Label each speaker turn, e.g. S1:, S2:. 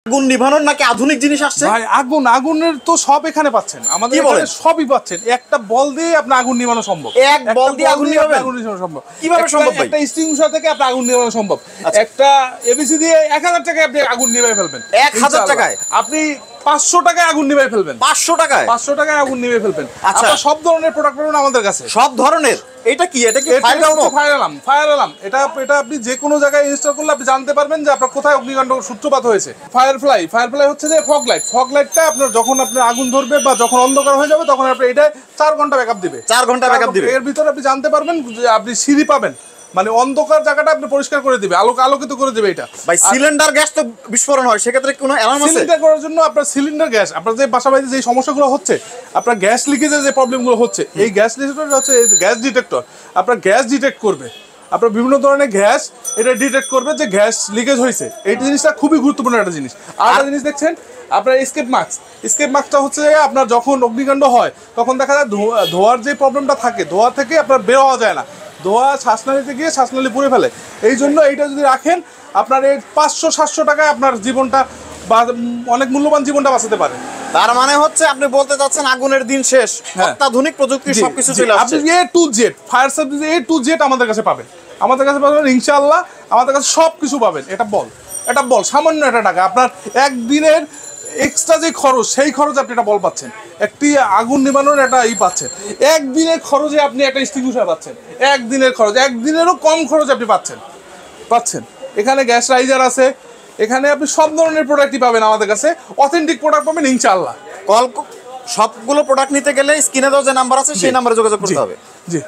S1: আগুন নিভানোর নাকি আধুনিক জিনিস আসছে
S2: ভাই? আগুনের তো সব এখানে পাচ্ছেন, আমাদের এখানে সবই পাচ্ছেন। একটা বল দিয়ে আপনি আগুন নিভানো সম্ভব।
S1: এক বল দিয়ে আগুন
S2: নিভানো সম্ভব।
S1: কিভাবে সম্ভব ভাই?
S2: একটা এক্সটিংগুইশার থেকে আপনি আগুন নিভানো সম্ভব। একটা এবিসি দিয়ে 1000 টাকায় আপনি আগুন নিভাই ফেলবেন।
S1: 1000 টাকায়
S2: আপনি 500 টাকায় আগুন নিভাই ফেলবেন।
S1: 500 টাকায়
S2: 500 টাকায় আগুন নিভাই ফেলবেন।
S1: আচ্ছা,
S2: সব ধরনের প্রোডাক্ট পাবেন আমাদের কাছে।
S1: সব ধরনের। এটা কি
S2: ফায়ার অ্যালার্ম। এটা আপনি যে কোনো জায়গায় ইনস্টল করলে আপনি জানতে পারবেন যে আপনার কোথায় অগ্নিকাণ্ড সূত্রপাত হয়েছে। ফায়ারফ্লাই হচ্ছে যে ফগ লাইটটা আপনার যখন আপনার আগুন ধরবে বা যখন অন্ধকার হয়ে যাবে তখন আপনি এটা 4 ঘন্টা ব্যাকআপ দিবে।
S1: 4 ঘন্টা ব্যাকআপ দিবে।
S2: এর ভিতরে আপনি জানতে পারবেন যে আপনি সিঁড়ি পাবেন, মানে অন্ধকার জায়গাটা আপনি পরিষ্কার করে দিবে, আলোকিত করে দিবে। এটা
S1: ভাই সিলিন্ডার গ্যাস তো বিস্ফোরণ হয়, সেক্ষেত্রে কোনো অ্যালার্ম আছে?
S2: সিলিন্ডার করার জন্য আপনার সিলিন্ডার গ্যাস, আপনার যে বাসাবাড়িতে যে সমস্যাগুলো হচ্ছে, আপনার গ্যাস লিকেজের যে প্রবলেমগুলো হচ্ছে, এই গ্যাস লিকেজটা হচ্ছে গ্যাস ডিটেক্টর। আপনার গ্যাস ডিটেক্ট করবে, আপনার বিভিন্ন ধরনের গ্যাস এটা ডিটেক্ট করবে যে গ্যাস লিকেজ হয়েছে। এই জিনিসটা খুবই গুরুত্বপূর্ণ একটা জিনিস। আর একটা জিনিস দেখছেন আপনার স্কেপ মাস্কটা হচ্ছে আপনার যখন অগ্নিকাণ্ড হয় তখন দেখা যায় ধোয়ার যে প্রবলেমটা থাকে, ধোয়া থেকে আপনার বের হওয়া যায় না, ধোয়া শ্বাসনালীতে গিয়ে শ্বাসনালী পুড়ে ফেলে। এই জন্য এইটা যদি রাখেন আপনার এই 500-700 টাকায় আপনার জীবনটা বা অনেক মূল্যবান জীবনটা বাঁচাতে পারে।
S1: তার মানে হচ্ছে আপনি বলতে চাচ্ছেন আগুনের দিন শেষ, অত্যাধুনিক প্রযুক্তি সবকিছু চলে আসছে।
S2: আপনি A to Z fire service A to Z আমাদের কাছে পাবেন, ইনশাআল্লাহ আমাদের কাছে সব কিছু পাবেন। এটা বল সামান্য একটা টাকা, আপনার একদিনের এক্সট্রা যে খরচ সেই খরচ আপনি একটা বল পাচ্ছেন, একটি আগুন নিবানোর একটা পাচ্ছেন। একদিনের খরচে আপনি একটা এক্সটিংগুইশার পাচ্ছেন, একদিনের খরচ, একদিনেরও কম খরচ আপনি পাচ্ছেন। এখানে গ্যাস রাইজার আছে, এখানে আপনি সব ধরনের প্রোডাক্টই পাবেন আমাদের কাছে, অথেন্টিক প্রোডাক্ট পাবেন ইনশাআল্লাহ।
S1: সবগুলো প্রোডাক্ট নিতে গেলে স্ক্রিনে দেওয়া যে নাম্বার আছে সেই নাম্বারে যোগাযোগ করতে হবে।
S2: জি।